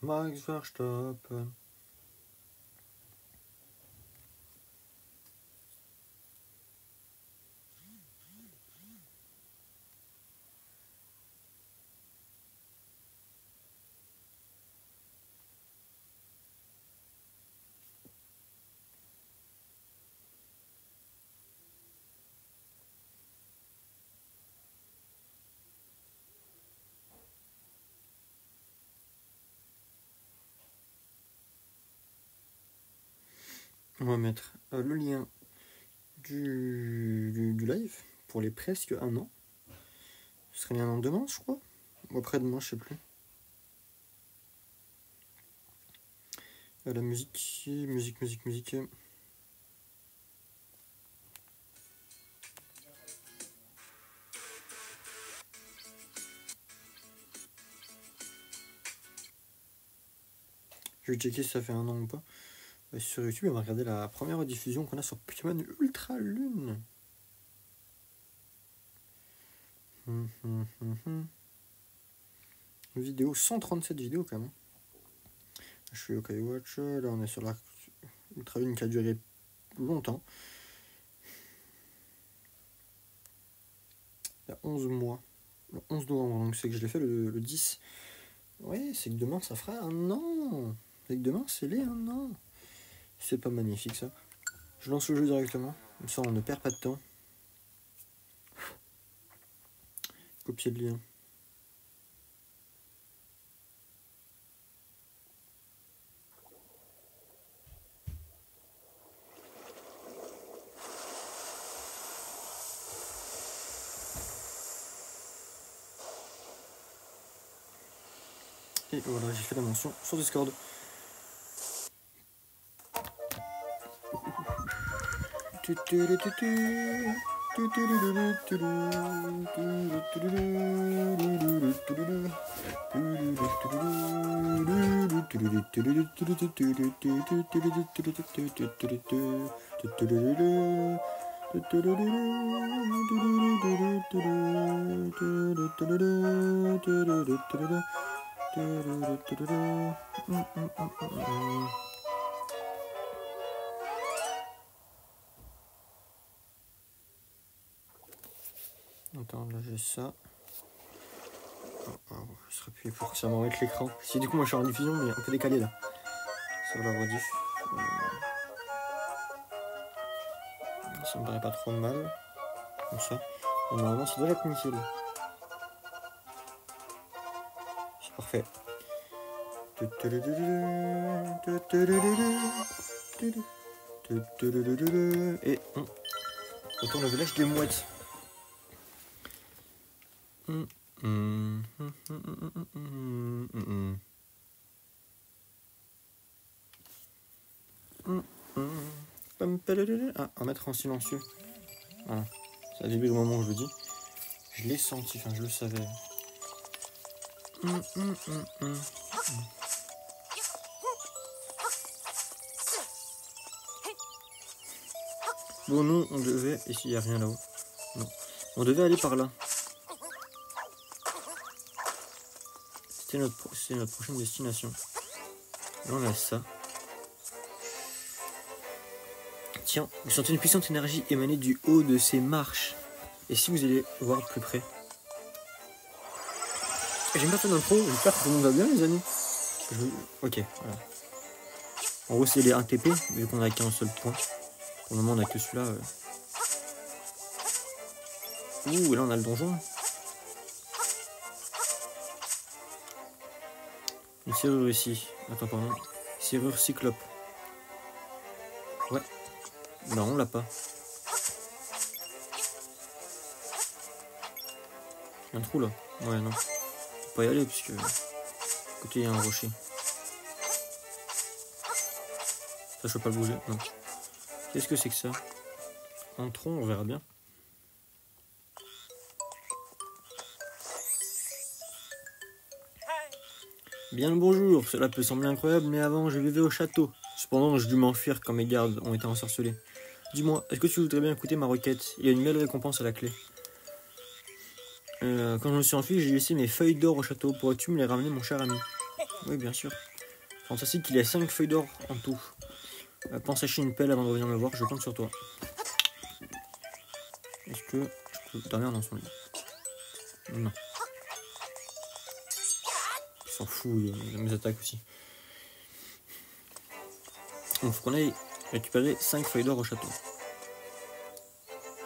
Max Verstappen. On va mettre le lien du live pour les presque un an. Ce serait bien dans demain, je crois. Ou après-demain, je sais plus. La musique. Je vais checker si ça fait un an ou pas. Sur YouTube, on va regarder la première diffusion qu'on a sur Pokémon Ultra Lune. Vidéo, 137 vidéos quand même. Je suis OK Watch. Là, on est sur la Ultra Lune qui a duré longtemps. Il y a 11 mois. Le 11 novembre, donc c'est que je l'ai fait le 10. Ouais, c'est que demain, ça fera un an. C'est que demain, c'est les un an. C'est pas magnifique ça. Je lance le jeu directement. Comme ça on ne perd pas de temps. Copier le lien. Et voilà, j'ai fait la mention sur Discord. Attends, là j'ai ça. Je serais appuyé pour que ça m'enlève l'écran. Si du coup moi je suis en diffusion mais un peu décalé là. Ça va la rediff. Ça me paraît pas trop mal. Comme ça. Et normalement ça doit être nickel. C'est parfait. Et on retourne au village des mouettes. Ah, à mettre en silencieux. Voilà. Ça a vibré au moment où je le dis. Je l'ai senti, enfin je le savais. Bon, nous, on devait... Ici, il n'y a rien là-haut. Non. On devait aller par là. C'était notre prochaine destination. Là, on a ça. Tiens, vous sentez une puissante énergie émanée du haut de ces marches. Et si vous allez voir de plus près. J'ai pas fait d'intro, j'espère que tout le monde va bien, les amis. Ok, voilà. En gros, c'est les 1 TP, vu qu'on a qu'un seul point. Pour le moment, on a que celui-là. Ouh, et là, on a le donjon. Une serrure ici. Attends, pardon. Serrure cyclope. Ouais. Non, on l'a pas. Il y a un trou là. Ouais, non. Faut pas y aller puisque. À côté, il y a un rocher. Ça, je peux pas le bouger. Non. Qu'est-ce que c'est que ça? Entrons, on verra bien. Bien le bonjour, cela peut sembler incroyable, mais avant je vivais au château. Cependant, je dû m'enfuir quand mes gardes ont été ensorcelés. Dis-moi, est-ce que tu voudrais bien écouter ma requête? Il y a une belle récompense à la clé. Quand je me suis enfui, j'ai laissé mes feuilles d'or au château. Pourrais-tu me les ramener, mon cher ami? Oui, bien sûr. Fantastique qu'il y a 5 feuilles d'or en tout. Pense acheter une pelle avant de revenir me voir, je compte sur toi. Est-ce que je peux dormir dans son lit? Non. Il s'en fout, il mes attaques aussi. Donc, faut qu'on aille récupérer 5 feuilles d'or au château.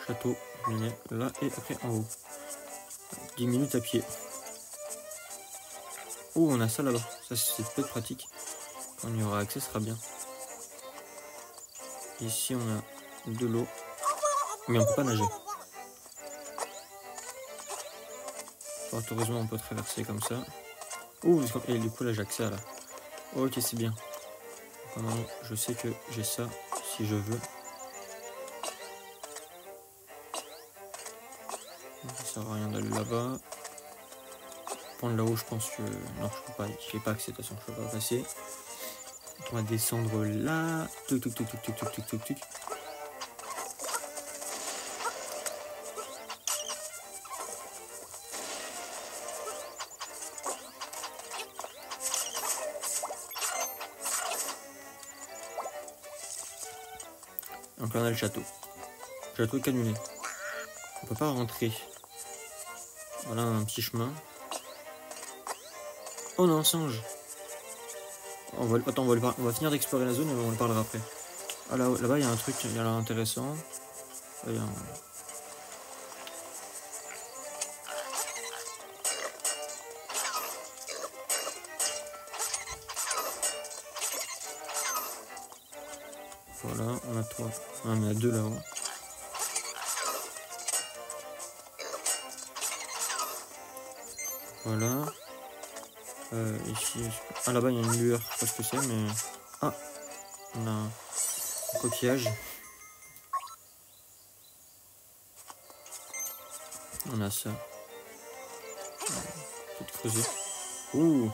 Château, je mets là et après en haut. 10 minutes à pied. Oh, on a ça là-bas. Ça, c'est peut-être pratique. Quand on y aura accès, ce sera bien. Ici, on a de l'eau. Mais on peut pas nager. Heureusement, on peut traverser comme ça. Oh, et du coup, là, j'ai accès à là. Ok, c'est bien. Donc, je sais que j'ai ça si je veux. Ça sert à rien d'aller là-bas. Prendre là-haut, je pense que... Non, je peux pas. J'ai pas accès, de toute façon, je peux pas passer. On va descendre là. Tuc, tuc, tuc, tuc, tuc, tuc, tuc, tuc, tuc. Donc là, on a le château. Le château est annulé. On peut pas rentrer. Voilà un petit chemin. Oh non, un singe. Attends, on va finir d'explorer la zone et on en parlera après. Ah, là-bas, il y a un truc qui a l'air intéressant. Là, il y a un... Voilà, on a 3. Ah, on a 2 là-haut. Voilà. Ici. Ah, là-bas, il y a une lueur. Je sais pas ce que c'est, mais. Ah, on a un coquillage. On a ça. Peut-être creuser. Ouh!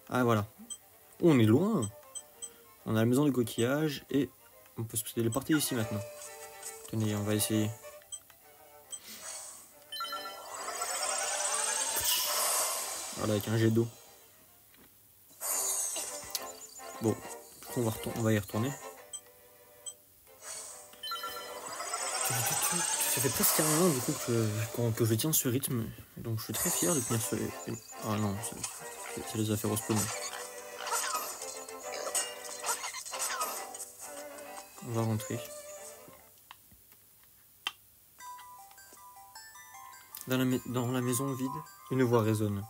Ah, voilà. Oh, on est loin! On a la maison du coquillage et on peut se téléporter ici maintenant. Tenez, on va essayer. Voilà, avec un jet d'eau. Bon, on va y retourner. Ça fait presque un an du coup que je tiens ce rythme. Donc je suis très fier de tenir ce... Ah non, ça les a fait respawner. On va rentrer. Dans la maison vide, une voix résonne.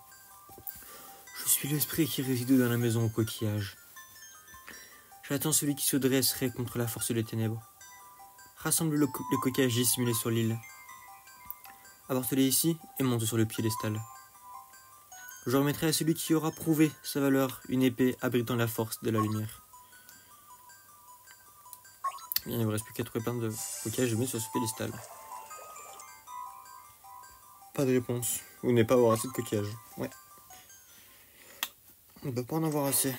Je suis l'esprit qui réside dans la maison au coquillage. J'attends celui qui se dresserait contre la force des ténèbres. Rassemble le coquillage dissimulé sur l'île. Apporte-les ici et monte sur le piédestal. Je remettrai à celui qui aura prouvé sa valeur une épée abritant la force de la lumière. Bien, il ne me reste plus qu'à trouver plein de coquillages je mets sur ce piédestal. Pas de réponse. Vous n'avez pas avoir assez de coquillages. Ouais. On ne peut pas en avoir assez.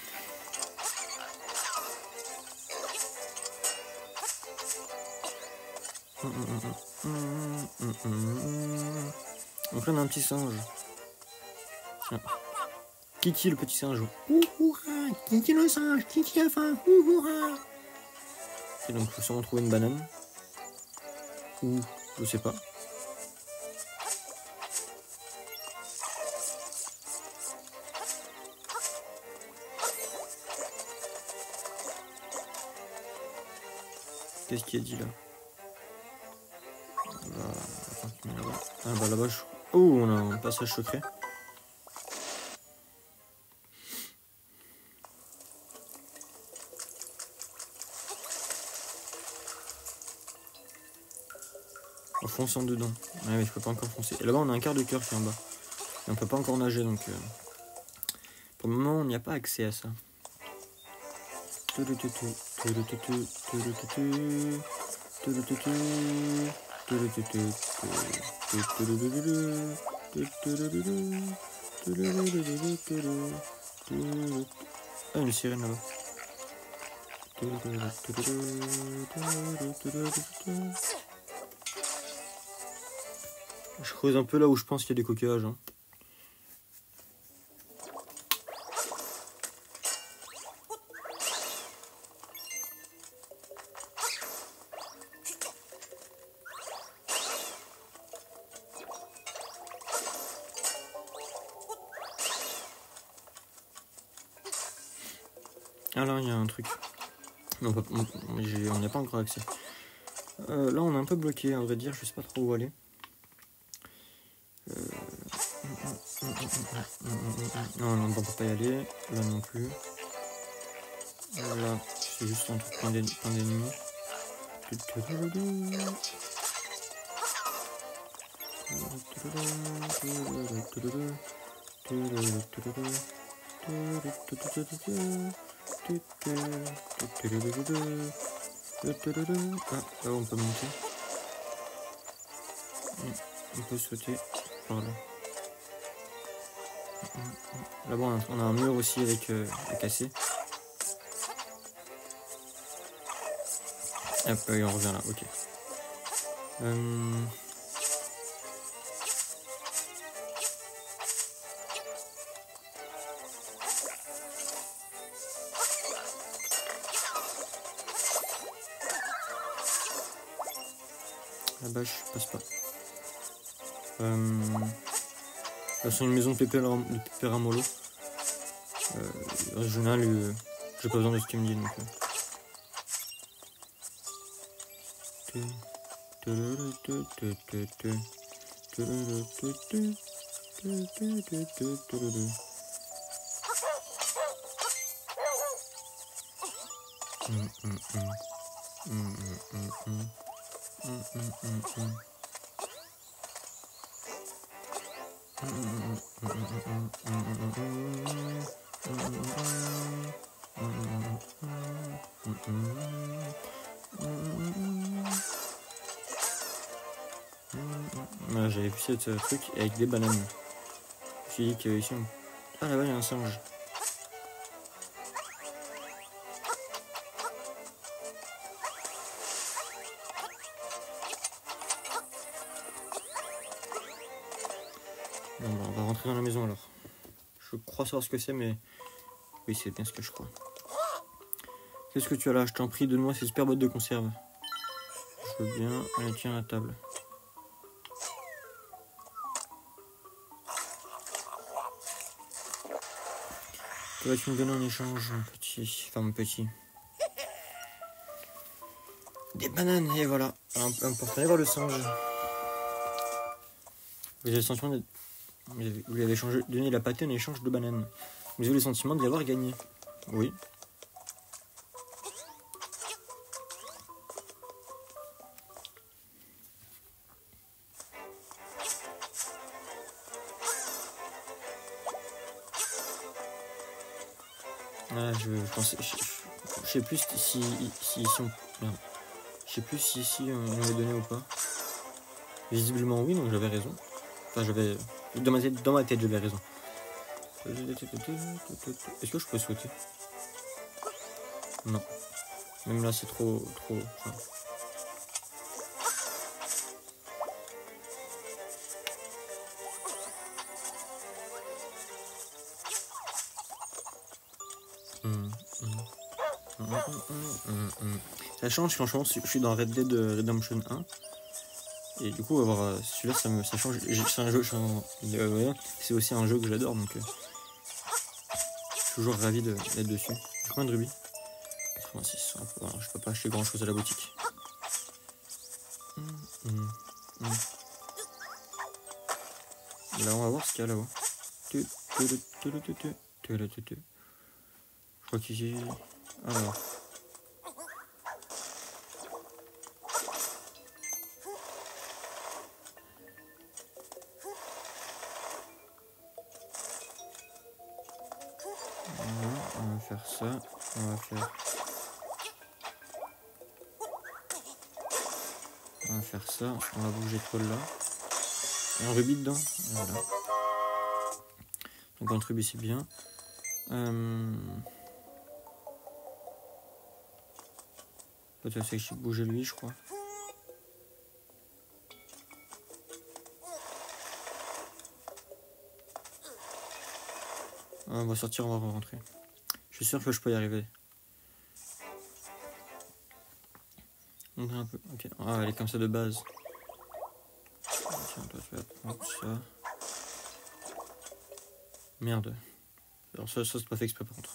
Donc là on a un petit singe. Tiens. Kiki le petit singe. Ouhoura, Kiki le singe, Kiki a faim. Ouhoura. Et donc il faut sûrement trouver une banane. Ou je sais pas. Qu'est-ce qu'il a dit là? Ah bah là-bas je... Oh, on a un passage secret. En fonçant dedans. Ouais mais je peux pas encore foncer. Et là-bas on a un quart de cœur qui est en bas. Et on peut pas encore nager donc... Pour le moment on n'y a pas accès à ça. Ah, une sirène là-bas. Je creuse un peu là où je pense qu'il y a des coquillages. Hein. Ah là, il y a un truc. On n'y a pas encore accès. Là, on est un peu bloqué, à vrai dire. Je sais pas trop où aller. Non, on ne peut pas y aller. Là non plus. Là, c'est juste un truc plein d'ennemis. Ah, là on peut monter. On peut sauter par là. Là-bas on a un mur aussi avec à casser. Hop, et on revient là, ok. Là-bas je passe pas. Là c'est une maison de Pepperamolo. Régional, j'ai pas besoin de ce qu'il me dit donc. J'avais vu ce truc avec des bananes. Je me suis dit qu'ici on... Ah là-bas il y a un singe. Bon, bah, on va rentrer dans la maison alors. Je crois savoir ce que c'est mais... Oui c'est bien ce que je crois. Qu'est-ce que tu as là? Je t'en prie, donne-moi ces super boîtes de conserve. Je veux bien. Allez, tiens la table. Que vas-tu me donner en échange, mon petit? Enfin, mon petit. Des bananes, et voilà. Important. Allez voir le singe. Vous avez le sentiment de... Vous lui avez donné la pâtée en échange de bananes. Vous avez le sentiment d'y avoir gagné. Oui. Ah, je pensais... Je sais plus si on... Merde. Je sais plus si ici on l'avait donné ou pas. Visiblement oui, donc j'avais raison. Enfin, j'avais... Dans ma tête, j'avais raison. Est-ce que je peux sauter? Non. Même là, c'est trop... Enfin... Ça change, franchement, je suis dans Red Dead Redemption 1. Et du coup, avoir celui-là, ça change. C'est un jeu, c'est aussi un jeu que j'adore, donc je suis toujours ravi d'être dessus. J'ai combien de rubis? 86. Voilà, je peux pas acheter grand chose à la boutique. Là, on va voir ce qu'il y a là-haut. Je crois qu'ici. Alors. On va faire ça. On va faire ça. On va bouger trop là. Un rubis dedans. Voilà. Donc un rubis c'est bien. Peut-être c'est que j'ai bougé lui, je crois. Ah, on va sortir, on va rentrer. Je suis sûr que je peux y arriver. Montrer un peu. Ok. Ah, elle est comme ça de base. Tiens, toi, tu vas prendre ça. Merde. Alors ça c'est pas fait exprès par contre.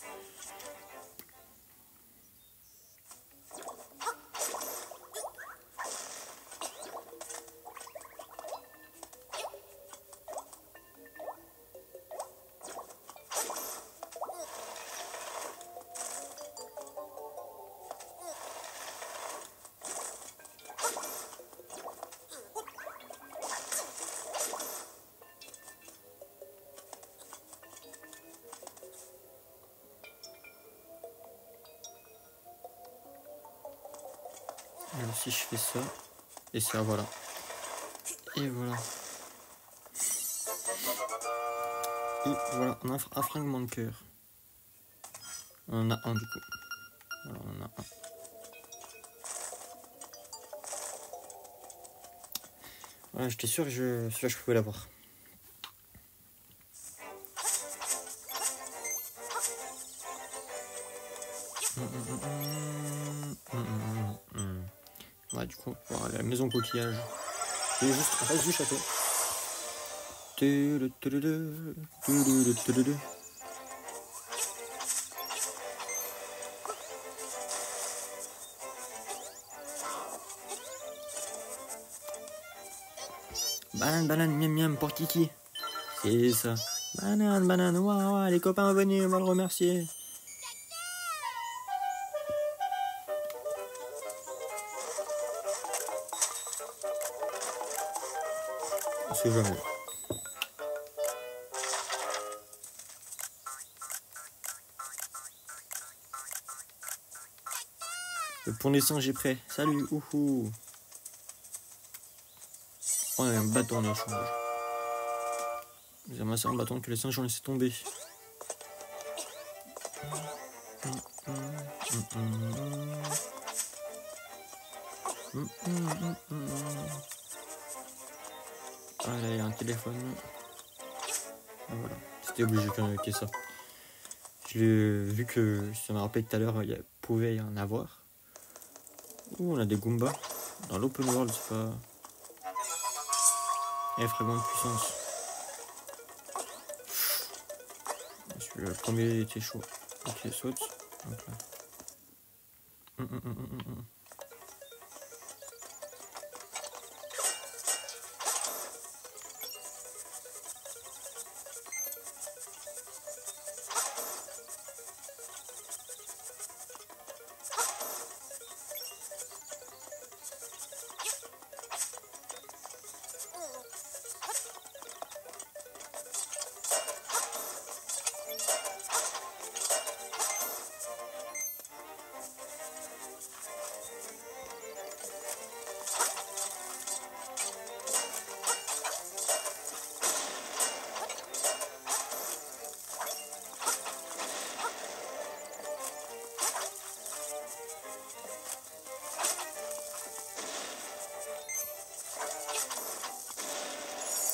Alors, si je fais ça, et ça, voilà. Et voilà. Et voilà, on a un fragment de cœur. On en a un du coup. Voilà, on en a un. Voilà, j'étais sûr que celui-là je pouvais l'avoir. Ouais, du coup, voilà, la maison coquillage. Et juste en face du château. Banane, banane, miam miam pour Kiki. C'est ça. Banane, banane, waouh, les copains venez, on va le remercier. On sait jamais. Le pont des singes est prêt. Salut, ouhou. Oh, il y a un bâton en échange. J'ai ramassé un bâton que les singes ont laissé tomber. Ah là, il y a un téléphone. Ah, voilà. C'était obligé qu'il y ait ça. Je l'ai vu que ça m'a rappelé tout à l'heure, il pouvait y en avoir. Ouh, on a des Goombas. Dans l'open world, c'est pas. Et fragment de puissance. Le premier était chaud. Ok, saute. Donc là.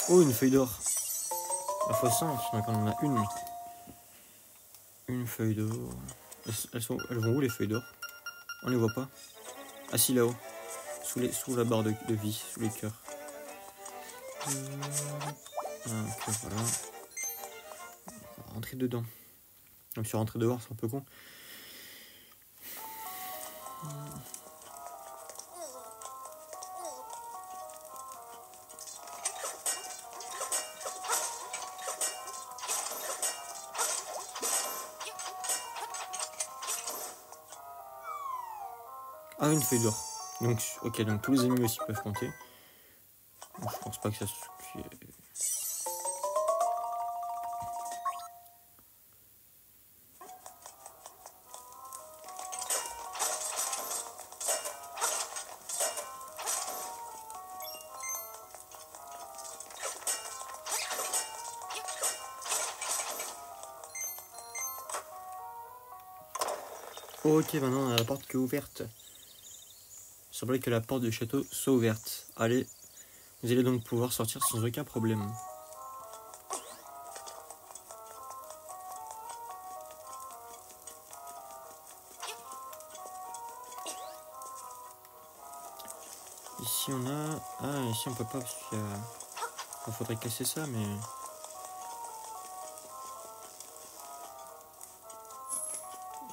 Oh, une feuille d'or. La fois 5, donc on en a une. Une feuille d'or. Elles vont où les feuilles d'or? On les voit pas. Ah si, là-haut. Sous la barre de vie, sous les cœurs. Ok, voilà. On va rentrer dedans. Donc sur rentrer dehors, c'est un peu con. Ah, une feuille d'or. Donc, ok, donc tous les ennemis aussi peuvent compter. Donc, je pense pas que ça suffit. Ok, maintenant on a la porte qui est ouverte. Il semblerait que la porte du château soit ouverte. Allez, vous allez donc pouvoir sortir sans aucun problème. Ici on a... Ah, ici on peut pas parce qu'il y a... Il faudrait casser ça, mais...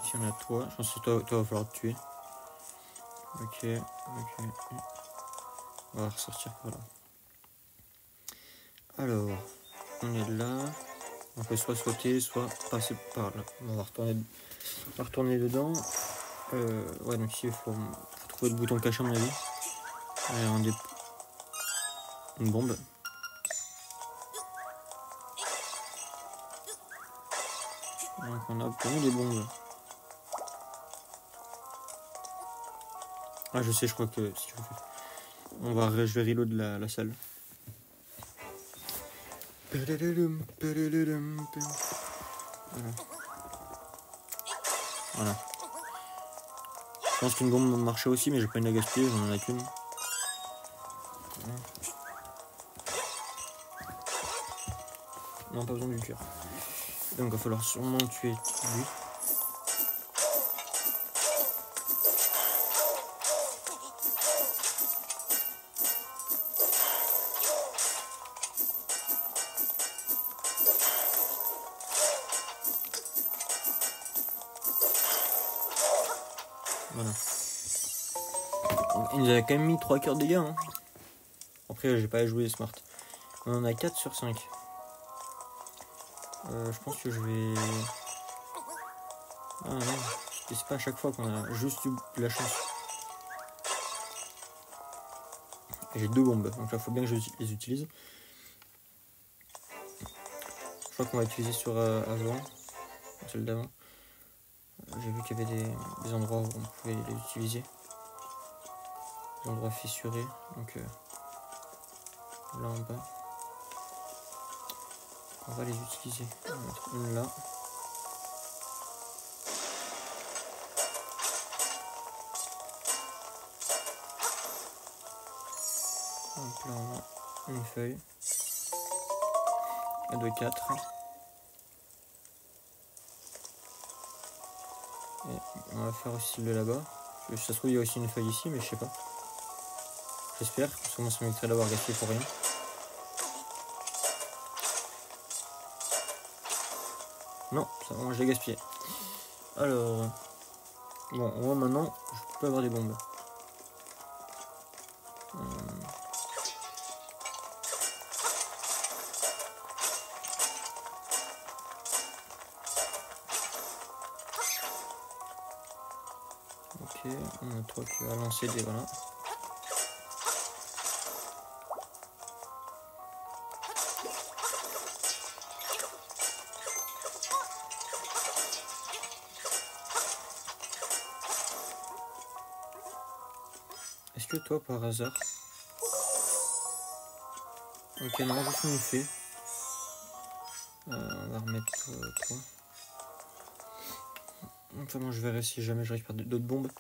Ici on a toi. Je pense que toi va falloir te tuer. Ok. On va ressortir par là. Alors, on est là. On peut soit sauter, soit passer par là. On va retourner dedans. Ouais, donc ici il faut trouver le bouton caché à mon avis. Allez, une bombe. Donc on a obtenu des bombes. Ah, je sais, je crois que si je vais reload la salle. Voilà. Voilà. Je pense qu'une bombe marchait aussi, mais j'ai pas une la gaspiller, j'en ai qu'une. Voilà. Non, pas besoin du cœur. Donc il va falloir sûrement tuer lui. Voilà. Il nous a quand même mis 3 cœurs de dégâts. Hein. Après, j'ai pas joué smart. On en a 4 sur 5. Je pense que je vais... Ah non, c'est pas à chaque fois qu'on a juste eu de la chance. J'ai 2 bombes, donc là il faut bien que je les utilise. Je crois qu'on va utiliser sur avant, celle d'avant. J'ai vu qu'il y avait des endroits où on pouvait les utiliser. Des endroits fissurés, donc là en bas. On va les utiliser. On va mettre une là. Donc là on a une feuille. Et de 4. Et on va faire aussi le là-bas. Ça se trouve il y a aussi une feuille ici, mais je sais pas. J'espère, parce que moi ça m'éviterait d'avoir gaspillé pour rien. Non, ça moi je l'ai gaspillé. Alors, bon, on voit maintenant, je peux avoir des bombes. Ok, on a 3 qui va lancer des voilà. Est-ce que toi par hasard... Ok, non, juste une fée. On va remettre toi. Enfin, moi je verrai si jamais j'arrive par d'autres bombes.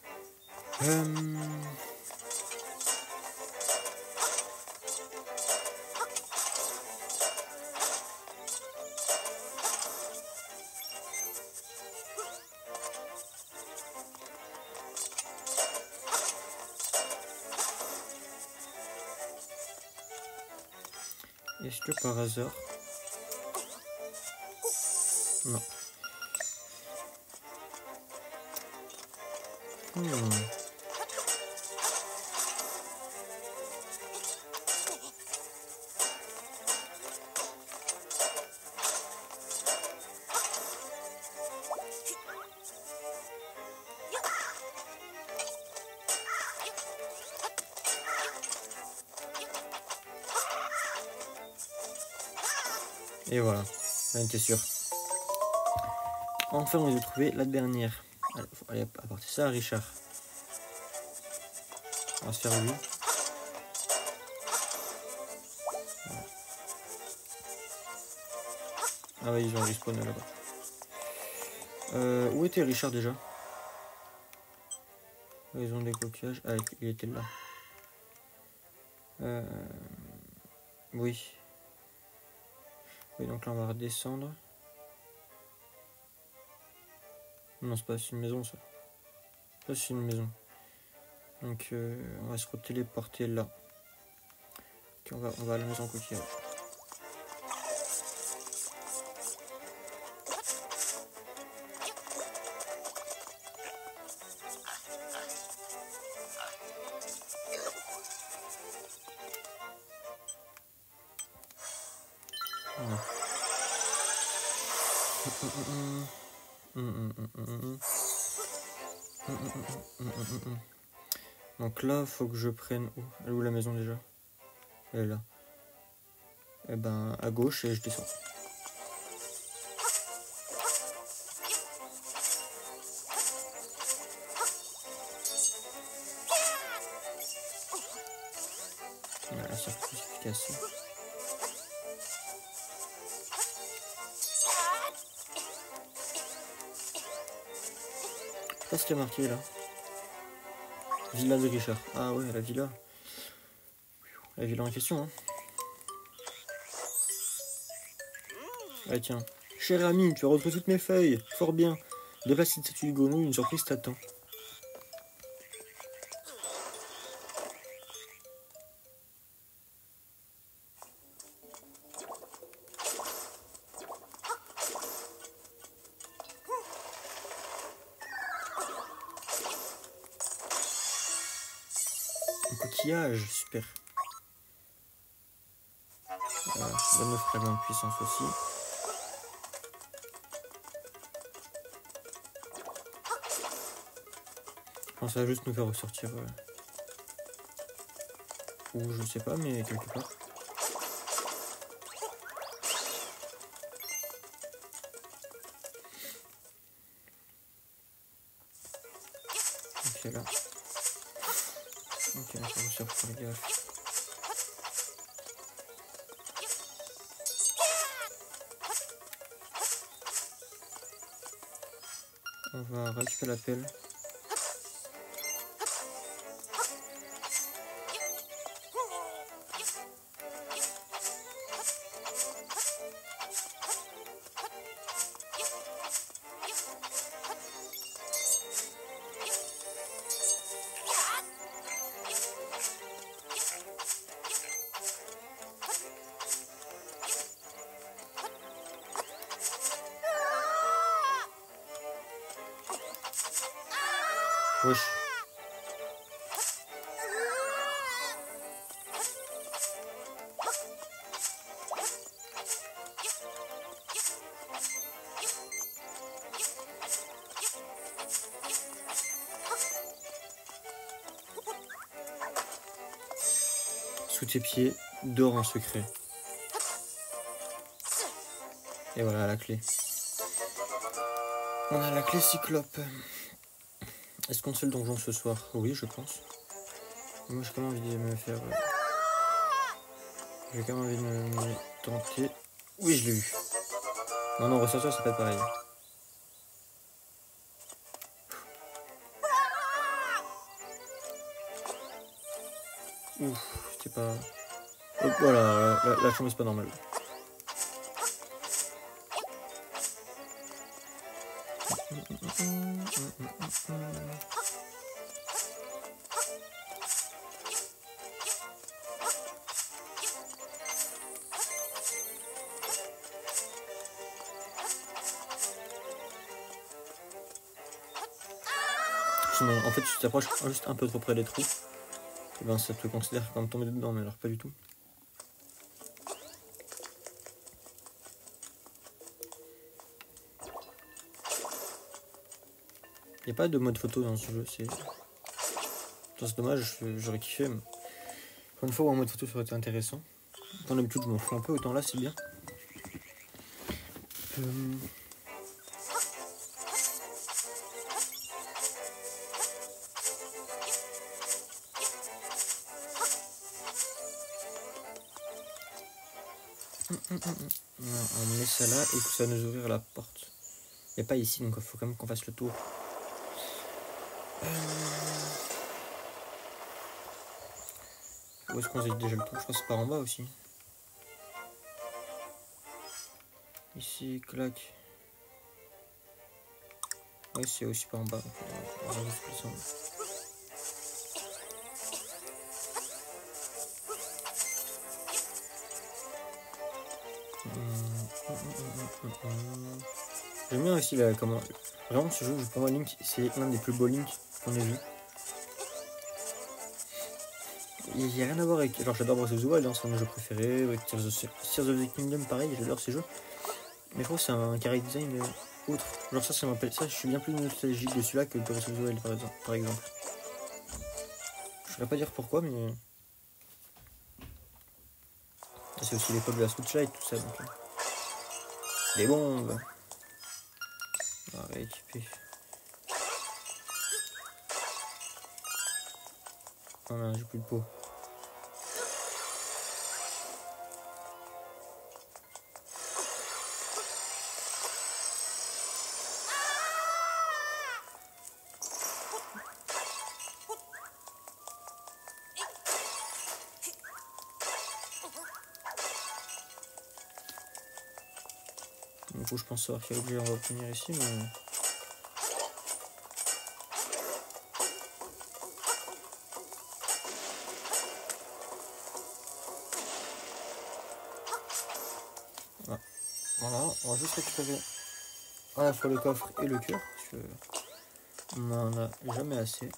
Est-ce que par hasard... Non. Et voilà, j'en étais sûr. Enfin, on a trouvé la dernière. Allez, faut aller apporter ça à Richard. On va se faire lui. Voilà. Ah oui, ils ont respawn là-bas. Où était Richard déjà? Ils ont des coquillages. Ah, il était là. Oui. Oui, donc là on va redescendre. Non, c'est pas une maison ça. Ça c'est une maison. Donc on va se téléporter là. Okay, on va à la maison coquillage. Donc là, faut que je prenne... Elle est où la maison déjà? Elle est là. Et ben à gauche et je descends. Voilà, c'est plus efficace. Je sais pas ce qu'il y a marqué là. Villa de Richard. Ah ouais, la villa. La villa en question. Hein. Ah tiens. Cher ami, tu as retrouvé toutes mes feuilles. Fort bien. Déplace cette statue de grenouille, une surprise t'attend. Un coquillage, super. 29 fragments de puissance aussi. Je pense que ça va juste nous faire ressortir. Ou je sais pas, mais quelque part. Ok, là. Ok, ça ressort pour les gaffe. On va récupérer la pelle. Wesh. Sous tes pieds, dors en secret. Et voilà la clé. On a la clé cyclope. Est-ce qu'on fait le donjon ce soir? Oui, je pense. Moi, j'ai quand même envie de me faire... J'ai quand même envie de me tenter. Oui, je l'ai eu. Non, ressortir, c'est pas pareil. Ouf, c'était pas... Oh, voilà, la chambre, c'est pas normal. Sinon, en fait, si tu t'approches juste un peu trop près des trous, et ben ça te considère comme tomber dedans, mais alors pas du tout. Il n'y a pas de mode photo dans ce jeu, c'est dommage, j'aurais kiffé. Mais... Pour une fois où un mode photo ça aurait été intéressant. Dans l'habitude, je m'en fous un peu, autant là c'est bien. On met ça là et que ça va nous ouvrir la porte. Il n'y a pas ici, donc il faut quand même qu'on fasse le tour. Où est-ce qu'on faisait déjà le tour? Je crois que c'est par en bas aussi. Ici, clac. Ouais, c'est aussi par en bas. Donc on va regarder ce que ça. J'aime bien aussi là, comment. Vraiment, ce jeu, pour moi, Link, c'est l'un des plus beaux Link qu'on ait vu. Il n'y a rien à voir avec. Genre, j'adore Breath of the Wild, c'est un de mes jeux préférés. Avec Tears of the Kingdom, pareil, j'adore ces jeux. Mais je trouve que c'est un carré design autre. Genre, ça m'appelle ça. Je suis bien plus nostalgique de celui-là que de Breath of the Wild, par exemple. Je ne saurais pas dire pourquoi, mais. C'est aussi l'époque de la Switch Lite, tout ça. Donc. Des bombes. On va rééquiper. Oh non, j'ai plus de peau. Du coup, je pense savoir quel objet on va obtenir ici, mais. Voilà, on va juste récupérer à la fois le coffre et le cœur, parce qu'on n'en a jamais assez.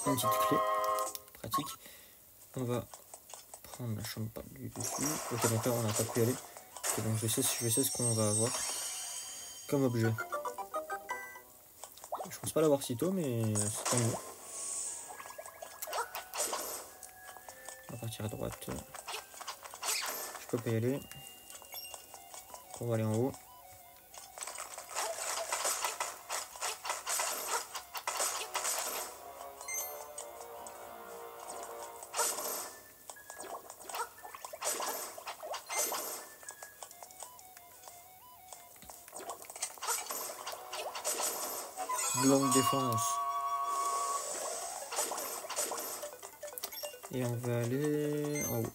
Une petite clé, pratique. On va prendre la chambre par du dessus. Ok, donc là on n'a pas pu y aller. Okay, donc je sais ce qu'on va avoir comme objet. Je pense pas l'avoir si tôt, mais c'est tant mieux. On va partir à droite. Je peux pas y aller. On va aller en haut. Longue défense. Et on va aller en haut.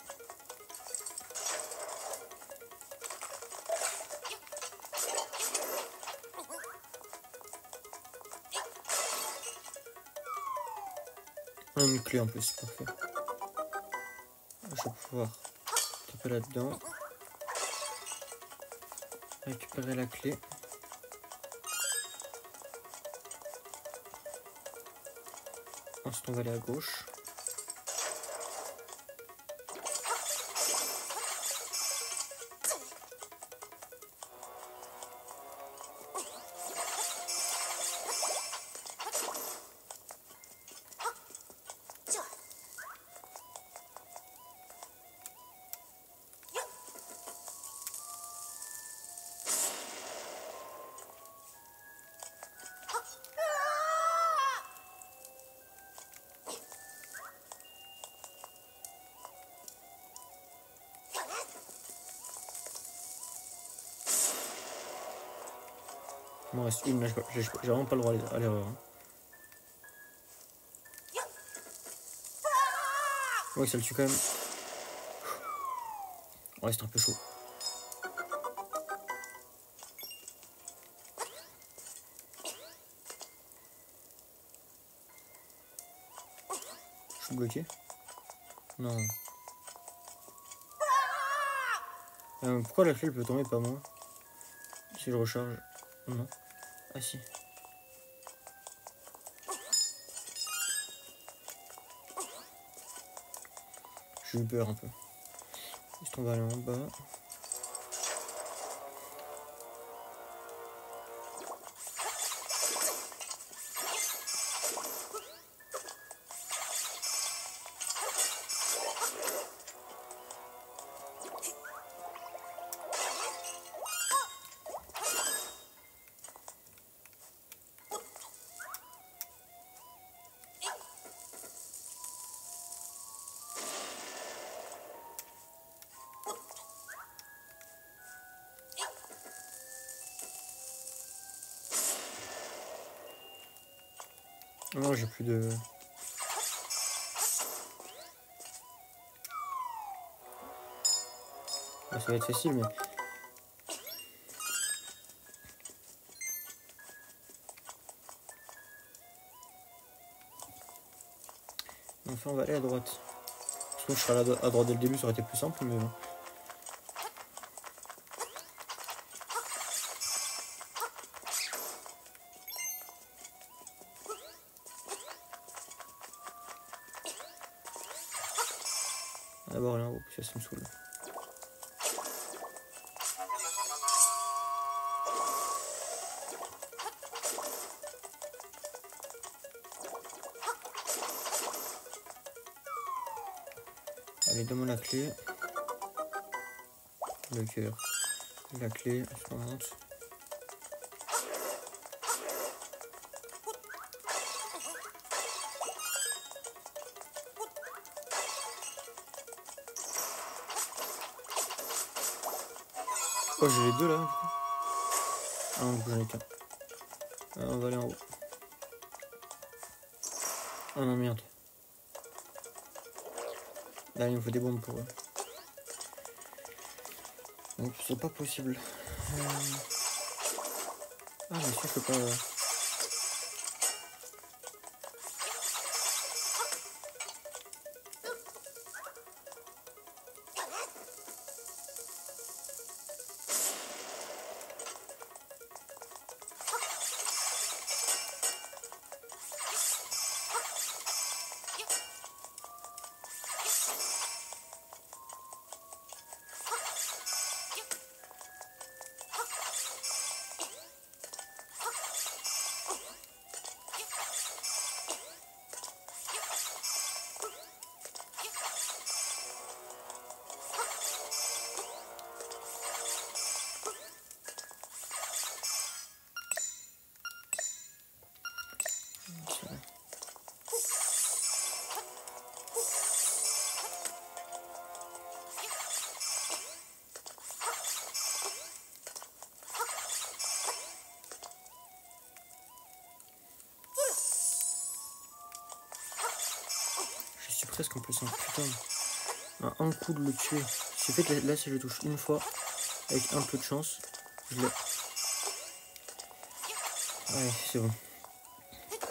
Une clé en plus, parfait. Je vais pouvoir taper là-dedans. Récupérer la clé. Ensuite on va aller à gauche. Il m'en reste une, là j'ai vraiment pas le droit à l'erreur. Hein. Ouais, ça le tue quand même. Ouais, c'est un peu chaud. Je suis bloqué? Non. Pourquoi la clé elle peut tomber pas moi? Si je recharge. Non. Ah si. J'ai eu peur un peu. Juste on va aller en bas. Non, j'ai plus de... Ça va être facile, mais... Enfin, on va aller à droite. Je trouve que je serais à droite dès le début, ça aurait été plus simple, mais bon. D'abord là en haut, ça me saoule. Allez, donne-moi la clé. Le cœur. La clé, je remonte. Oh, j'ai les deux là. Ah non, j'en ai qu'un. On va aller en haut. Ah non, merde. Là, il me faut des bombes pour eux. Donc, c'est pas possible. Ah, mais si, je peux pas. Je suis presque en plus, hein. Putain. Un coup de le tuer. C'est fait que là, si je le touche une fois, avec un peu de chance, je l'ai. Ouais, c'est bon.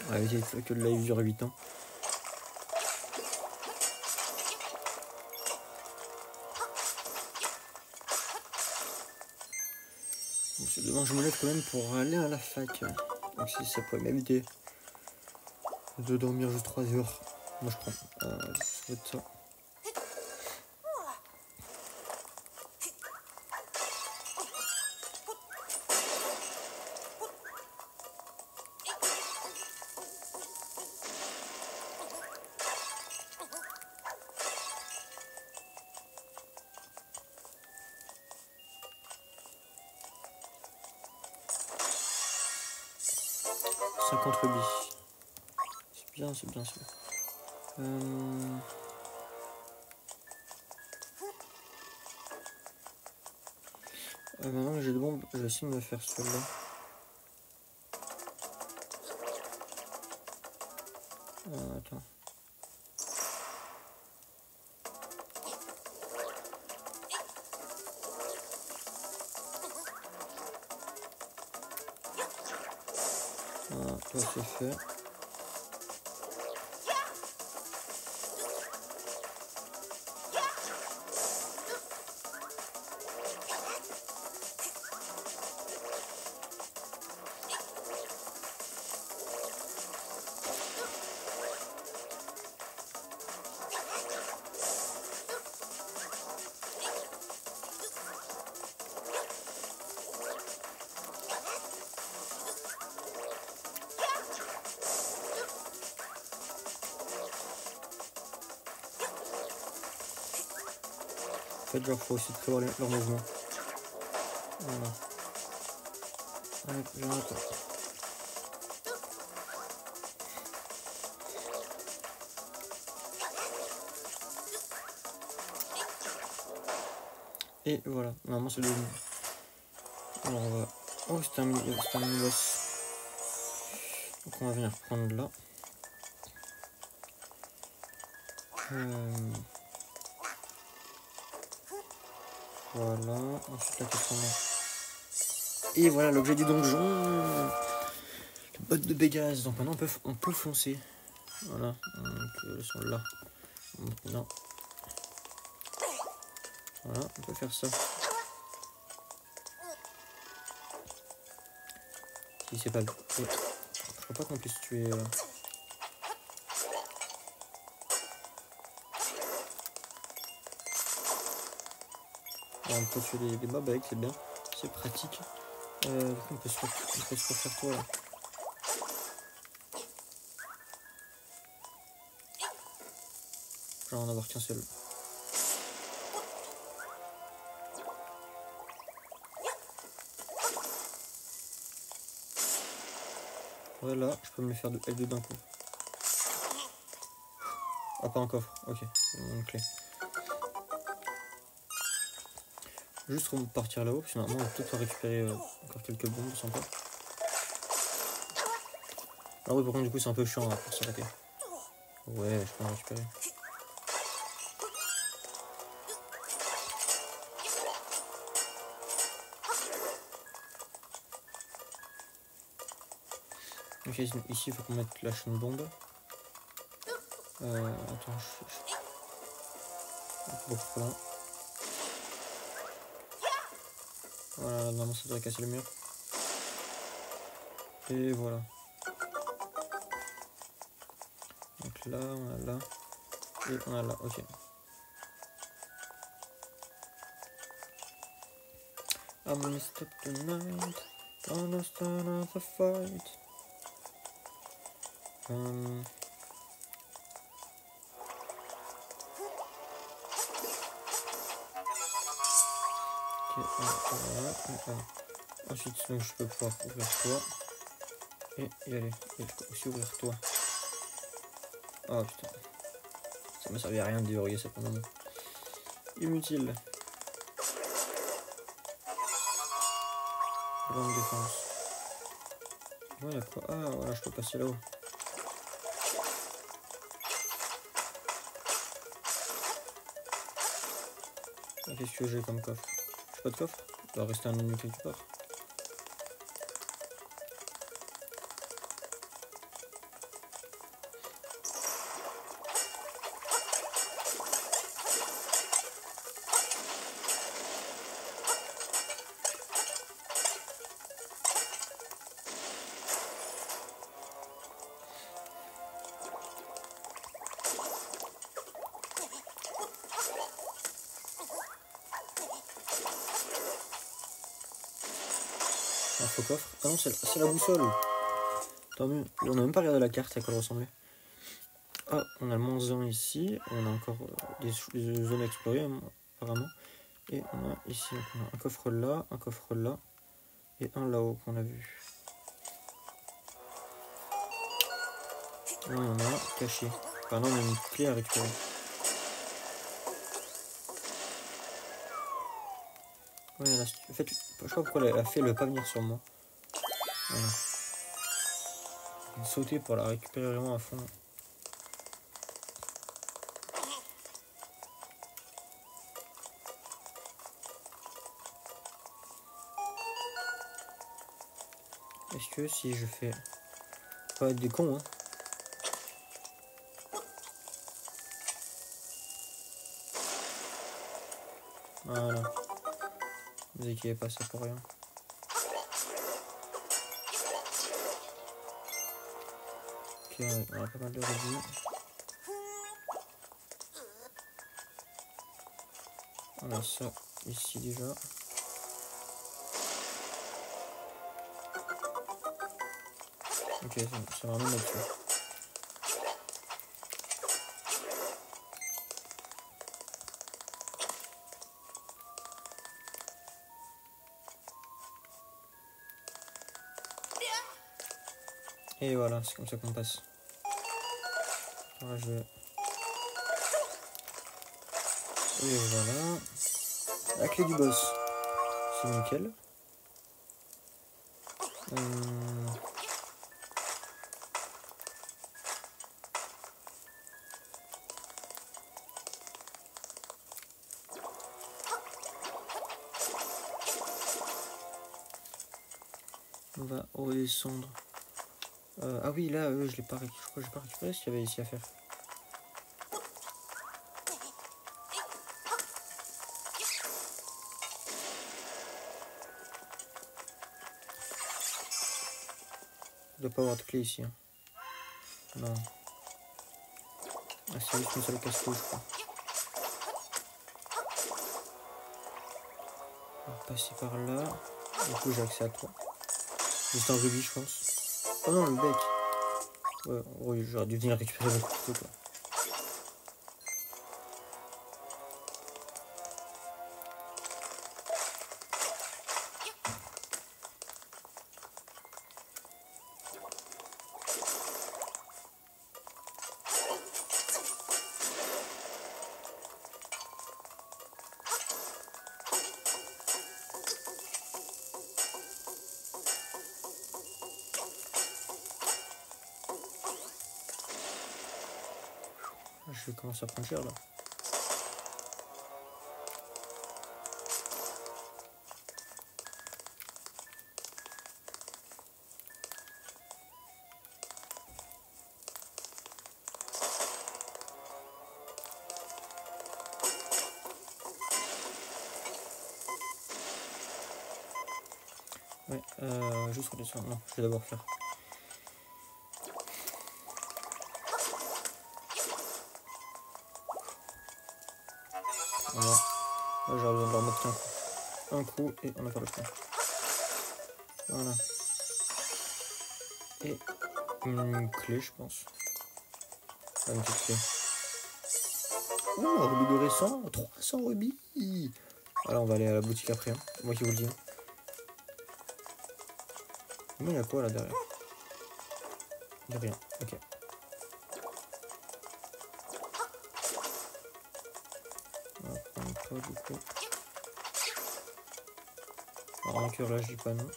Ouais, il faut que le live dure 8 ans. Bon, c'est demain, je me lève quand même pour aller à la fac. Donc si ça pourrait m'éviter de dormir juste 3 heures. Moi je prends. Ça va être ça. C'est bien ça. Maintenant que j'ai de bombes, je vais essayer de me faire celle-là. Attends. Voilà, toi c'est fait. En fait, genre, faut aussi prévoir leur mouvement. Voilà. Allez, j'en ai pas. Et voilà, normalement c'est devenu. Alors on va. Oh, c'est un mini boss. Donc on va venir prendre là. Voilà, ensuite là, qu'est-ce qu'on a? Et voilà l'objet du donjon. Botte de Pégase. Donc maintenant on peut foncer. Voilà, donc elles sont là. Non. Voilà, on peut faire ça. Si c'est pas... Je crois pas qu'on puisse tuer... on peut tuer les mobs avec, c'est bien. C'est pratique. On peut se refaire toi là. Je vais en avoir qu'un seul. Voilà, je peux me les faire de L2 d'un coup. Ah, pas un coffre, ok, une clé. Juste repartir là-haut, parce que normalement on peut peut-être récupérer encore quelques bombes sympa. Ah oui, par contre, du coup, c'est un peu chiant là, pour s'arrêter. Ouais, je peux en récupérer. Ok, ici il faut qu'on mette la chaîne bombe. Attends, beaucoup trop loin. Voilà, normalement ça devrait casser le mur. Et voilà. Donc là, on a là. Et on a là, ok. I'm gonna stop tonight. Gonna start off a fight. Ok, voilà. Ensuite, donc, je peux pouvoir ouvrir toi. Et y aller. Et je peux aussi ouvrir toi. Oh putain. Ça me servait à rien de déverrouiller ça pendant. Inutile. Grande défense. Voilà quoi. Ah voilà, je peux passer là-haut. Qu'est-ce que j'ai comme coffre? J'ai pas de coffre? Il doit rester un ennemi quelque part. Un faux coffre. Ah non, c'est la boussole. Tant mieux. On a même pas regardé la carte à quoi elle ressemblait. Ah, on a le -1 ici. On a encore des zones à explorer apparemment. Et on a ici donc on a un coffre là et un là-haut qu'on a vu. Là on a caché. Enfin là on a une clé à récupérer. Ouais, là, en fait, je sais pas pourquoi elle a fait le pas venir sur moi. Voilà. Sauter pour la récupérer vraiment à fond. Est-ce que si je fais... Pas être des cons, hein. Voilà. Vous inquiétez pas, ça pour rien. Ok, on a pas mal de redis. On a ça ici déjà. Ok, ça va vraiment là-dessus. Et voilà, c'est comme ça qu'on passe. Voilà, je vais... Et voilà. La clé du boss. C'est nickel. On va redescendre. Ah oui, là, je l'ai pas récupéré. Je crois que j'ai pas récupéré ce qu'il y avait ici à faire. Il doit pas avoir de clé ici. Hein. Non. Ah, c'est juste une seule casse-clé, je crois. On va passer par là. Du coup, j'ai accès à toi. Juste un rubis, je pense. Oh non, le bec. Ouais, oui, j'aurais dû venir récupérer beaucoup plus tôt, quoi. Je vais commencer à prendre cher là. Ouais, juste redescendre. Non, je vais d'abord faire. Voilà. Là, j'aurais besoin de leur mettre un coup et on a pas le temps. Voilà. Et une clé, je pense. Ah, une petite clé. Oh, un rubis de récent, 300 rubis. Alors, on va aller à la boutique après. Hein. C'est moi qui vous le dis. Mais il y a quoi là derrière? Il n'y a rien. Ok. On va prendre toi du coup. Alors, un cœur là, je dis pas non.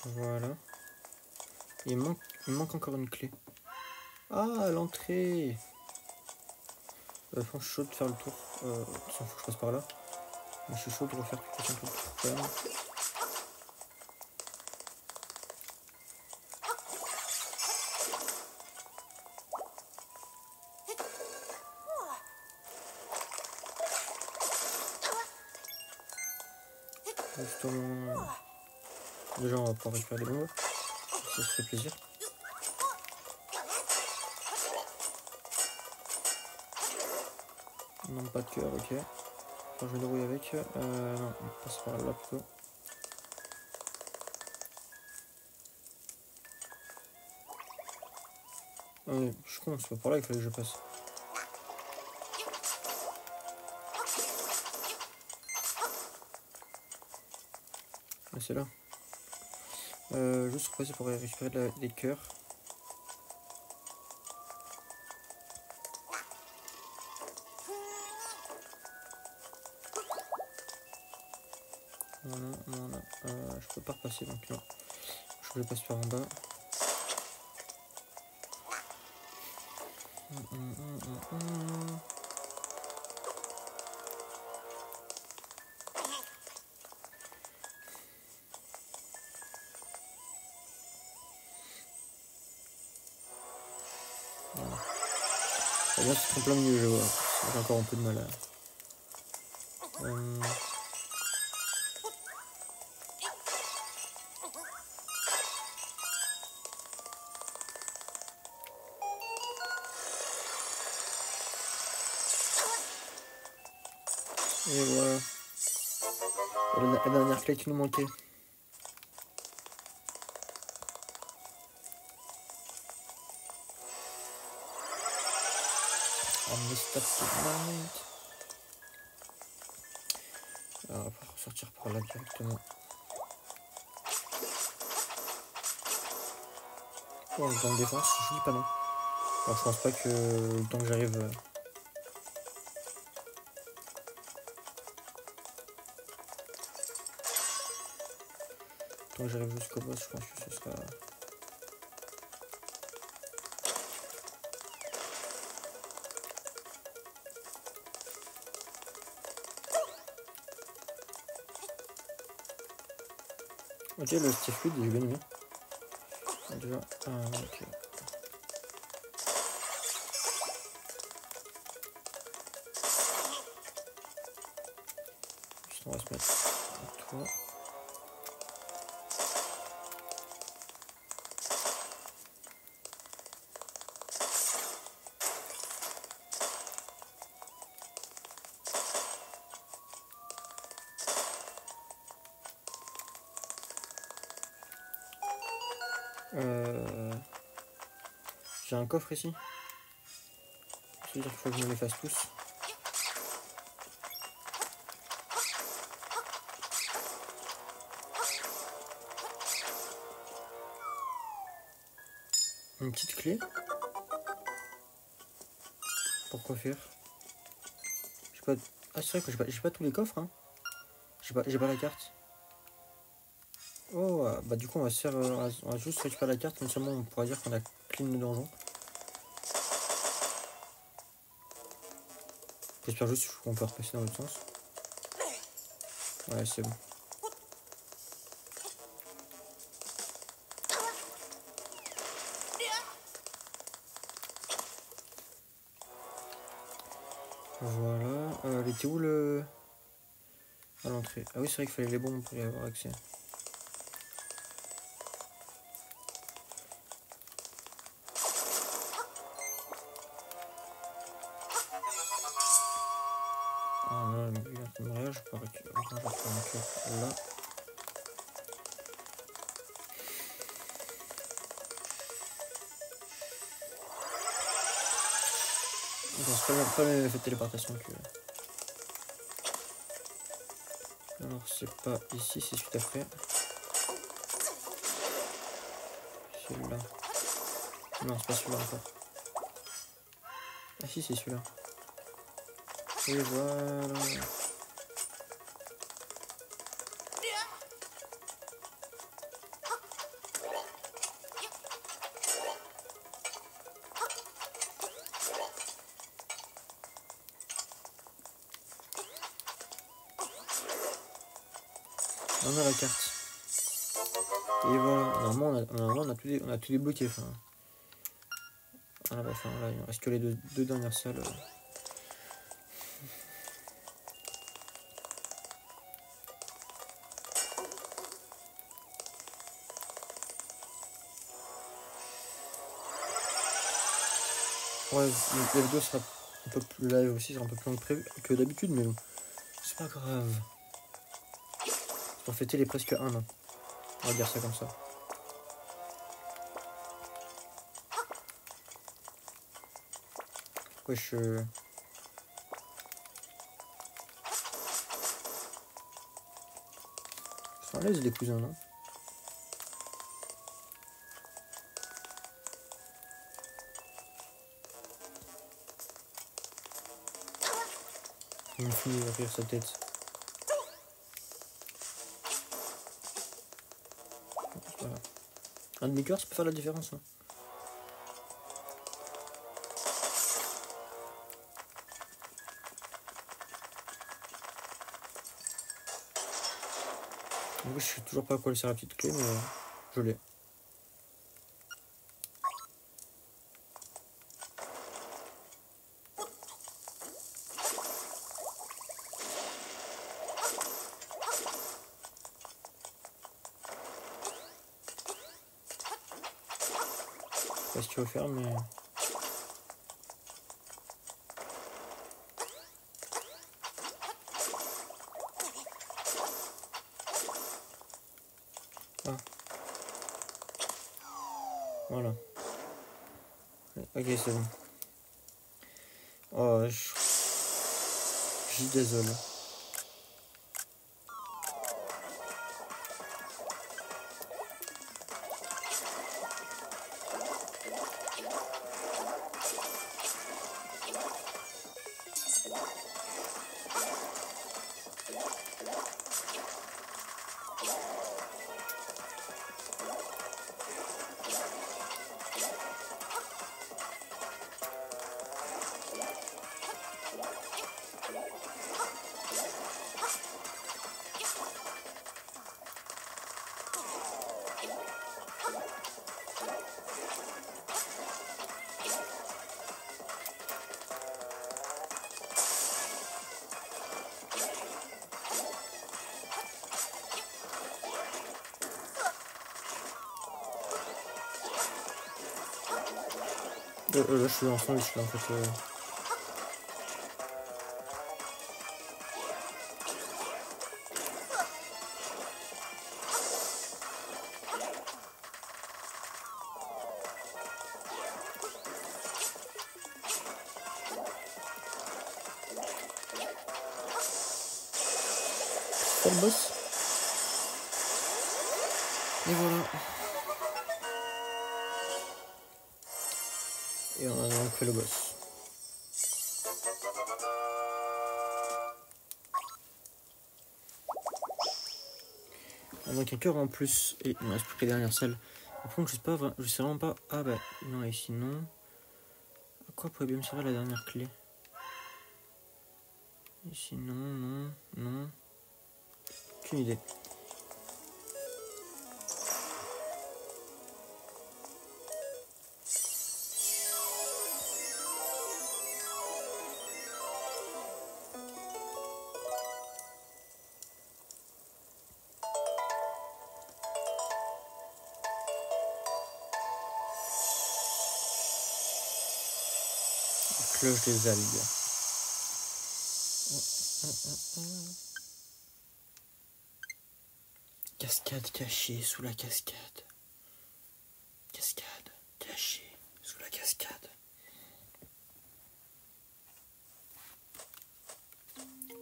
Voilà. Il me manque encore une clé. Ah, l'entrée. Je suis chaud de faire le tour. De toute façon, faut que je passe par là. Mais je suis chaud de refaire quelque chose un peu plus quand même. Justement, déjà on va pouvoir récupérer des bombes. Ça se fait plaisir. Non, pas de cœur, ok. Enfin, je vais débrouiller avec. Non, on passe par là plutôt. Ah oui, je suis con, c'est pas par là qu'il fallait que je passe. Mais c'est là. Juste repasser pour récupérer des cœurs. Voilà. Je peux pas repasser donc non. Je passe par en bas. Voilà. Ça vient se trompe plein milieu, je vois. J'ai encore un peu de mal à... Et voilà. La dernière clé qui nous manquait. Oh, Mr. Fortnite. Alors, on va ressortir par là directement. Oh, on est en défense, je dis pas non. Alors, je pense pas que le temps que j'arrive... Tant que j'arrive jusqu'au boss, je pense que ce sera... Ok, le Steve Fluid, j'ai bien aimé. Déjà, ok. Juste, on va se mettre à toi. J'ai un coffre ici. C'est-à-dire qu'il faut que je me les fasse tous. Une petite clé. Pourquoi faire? J'ai pas... Ah c'est vrai que j'ai pas tous les coffres hein. J'ai pas la carte. Oh bah du coup on va se faire... on va juste récupérer la carte, comme seulement on pourra dire qu'on a clean le donjon. J'espère juste qu'on peut repasser dans l'autre sens. Ouais c'est bon. Voilà. Elle était où le... à l'entrée? Ah oui c'est vrai qu'il fallait les bombes pour y avoir accès. Ah là, le mariage, je peux récupérer un cœur là. C'est pas le même effet de téléportation que... Alors c'est pas ici, c'est celui d'après. Celui-là. Non, c'est pas celui-là encore. Ah si, c'est celui-là. Et voilà. On a la carte. Et voilà. Normalement on a tout débloqué. Enfin, voilà, bah, enfin, là, il ne reste que les deux dernières salles. Ouais, la vidéo sera un peu plus live aussi, sera un peu plus long que d'habitude, mais bon, c'est pas grave. C'est pour fêter les presque 1 an. On va dire ça comme ça. Wesh. Ils sont à l'aise les cousins, non? Il finit d'ouvrir sa tête. Voilà. Un demi-cœur, ça peut faire la différence. Hein. Du coup, je sais toujours pas à quoi elle sert la petite clé, mais je l'ai. Je sais pas ce qu'il faut faire, mais... Ah. Voilà. Ok, c'est bon. Oh, je suis désolé. Là, je suis en sandwich, là, en fait. Pas le boss. Et voilà. Et on a donc fait le boss. On manque un cœur en plus. Et il me reste plus que la dernière salle. Par contre, je sais pas, je sais vraiment pas. Ah bah non, ici non. À quoi pourrait bien me servir la dernière clé? Ici non, non, non. Aucune idée. Cloche des algues. Cascade cachée sous la cascade. Cascade cachée sous la cascade.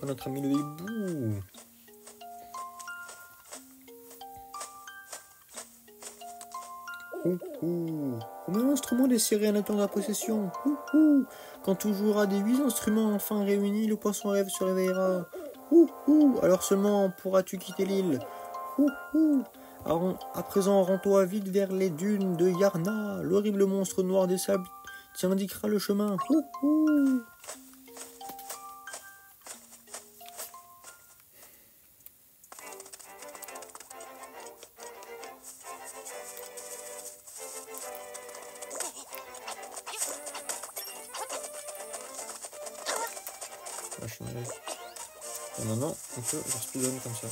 Oh, notre ami le hibou. Combien d'instruments des sirènes attendent la possession? Quand tout jouera des 8 instruments enfin réunis, le poisson rêve se réveillera. Alors seulement pourras-tu quitter l'île. À présent, rends-toi vite vers les dunes de Yarna. L'horrible monstre noir des sables t'indiquera le chemin. Et maintenant, on peut faire speedrun comme ça.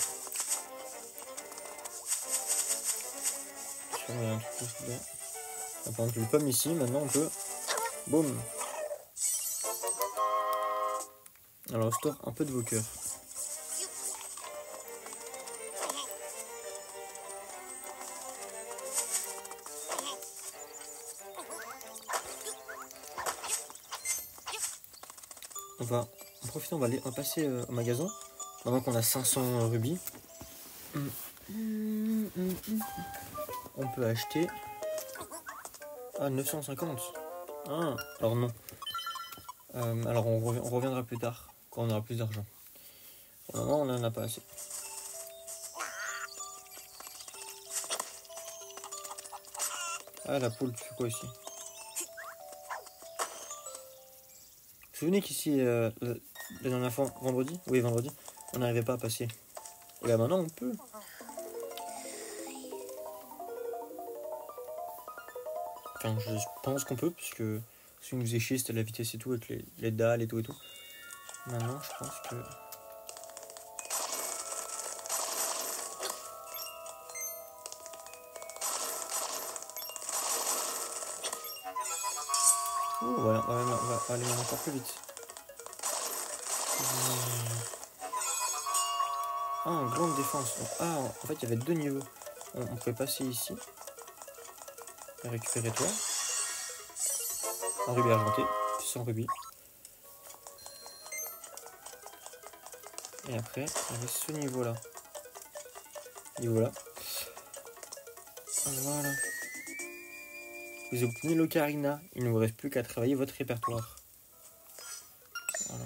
On a un truc là. Par exemple, les pommes ici, maintenant on peut. Boum! Alors, restaure un peu de vos cœurs. On va en profiter, on va passer au magasin. Maintenant qu'on a 500 rubis. On peut acheter à 950. Ah, alors non. Alors on reviendra plus tard, quand on aura plus d'argent. Pour le moment, on n'en a pas assez. Ah, la poule, tu fais quoi ici? Vous vous souvenez qu'ici, la dernière fois, vendredi, on n'arrivait pas à passer. Et là maintenant, on peut. Enfin, je pense qu'on peut, puisque ce qui nous faisait chier, c'était la vitesse et tout, avec les dalles et tout et tout. Maintenant, je pense que... Oh, voilà, on va aller encore plus vite. Ah, grande défense. Ah, en fait, il y avait 2 niveaux. On pouvait passer ici. Et récupérer toi. Un rubis argenté. 100 rubis. Et après, il y avait ce niveau-là. Voilà. Vous obtenez l'ocarina. Il ne vous reste plus qu'à travailler votre répertoire. Voilà.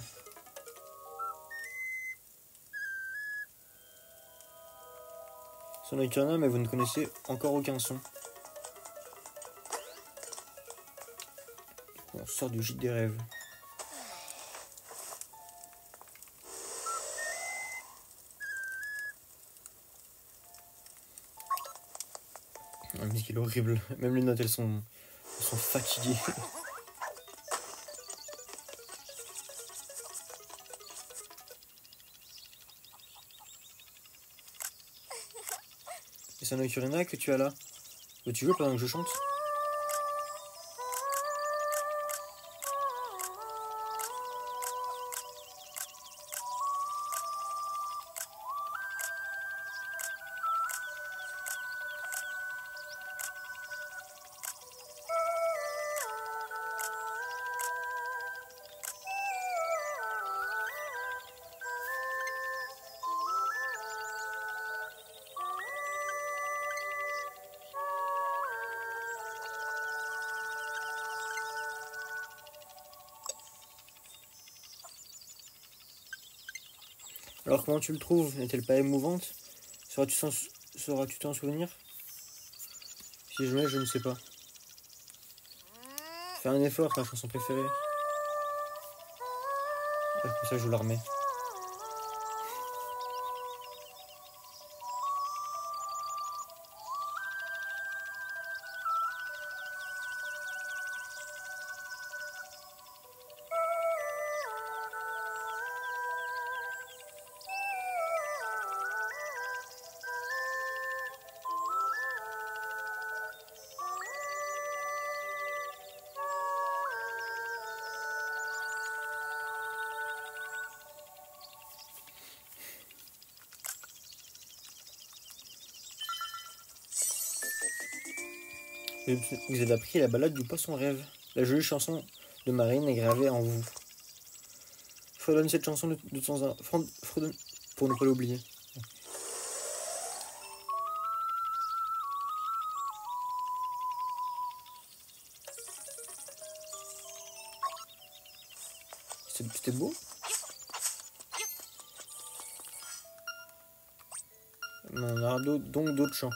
Son ocarina, mais vous ne connaissez encore aucun son. On sort du gîte des rêves. La musique est horrible. Même les notes, elles sont fatiguées. Et c'est un ocarina que tu as là. Veux-tu jouer pendant que je chante? Alors comment tu le trouves? N'est-elle pas émouvante? Sauras-tu t'en souvenir? Si je mets, je ne sais pas. Fais un effort, c'est ma chanson préférée. Comme ça, je vous la remets. Vous avez appris la balade du poisson rêve. La jolie chanson de Marine est gravée en vous. Fredonne cette chanson de temps en temps. Fredonne pour ne pas l'oublier. C'était beau. On a donc d'autres chants.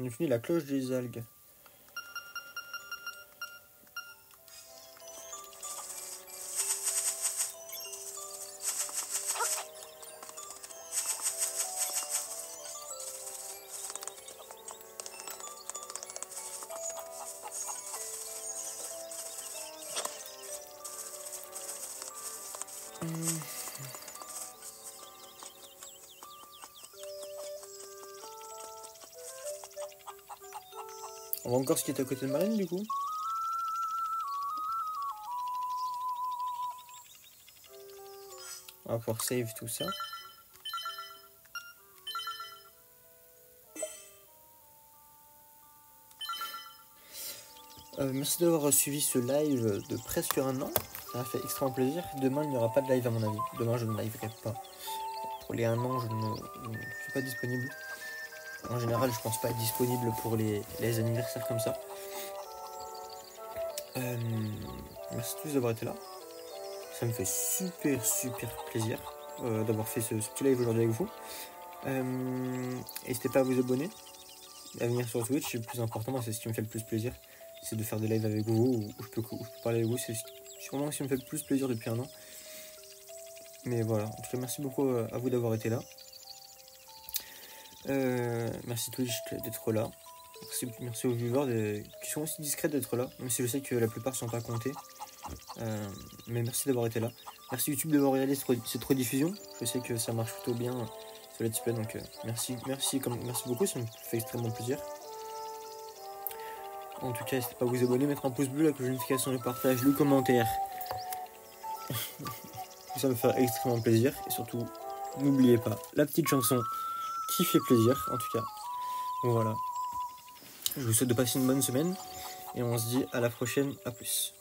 On a fini la cloche des algues. On va encore ce qui est à côté de Marine du coup. On va pouvoir save tout ça. Merci d'avoir suivi ce live de presque un an. Ça m'a fait extrêmement plaisir. Demain il n'y aura pas de live à mon avis. Demain je ne liverai pas. Pour les 1 an je ne suis pas disponible. En général je pense pas être disponible pour les anniversaires comme ça. Merci à tous d'avoir été là. Ça me fait super plaisir d'avoir fait ce petit live aujourd'hui avec vous. N'hésitez pas à vous abonner, à venir sur Twitch. Le plus important, moi, c'est ce qui me fait le plus plaisir, c'est de faire des lives avec vous où je peux parler avec vous. C'est sûrement ce qui me fait le plus plaisir depuis 1 an. Mais voilà, en tout cas merci beaucoup à vous d'avoir été là. Merci Twitch d'être là. Merci aux viewers qui sont aussi discrets d'être là, même si je sais que la plupart ne sont pas comptés. Mais merci d'avoir été là. Merci YouTube d'avoir réalisé cette rediffusion. Je sais que ça marche plutôt bien sur Let's Play, donc merci beaucoup, ça me fait extrêmement plaisir. En tout cas, n'hésitez pas à vous abonner, mettre un pouce bleu, la cloche de notification, le partage, le commentaire. Ça me fait extrêmement plaisir. Et surtout, n'oubliez pas la petite chanson qui fait plaisir, en tout cas. Voilà. Je vous souhaite de passer une bonne semaine. Et on se dit à la prochaine, à plus.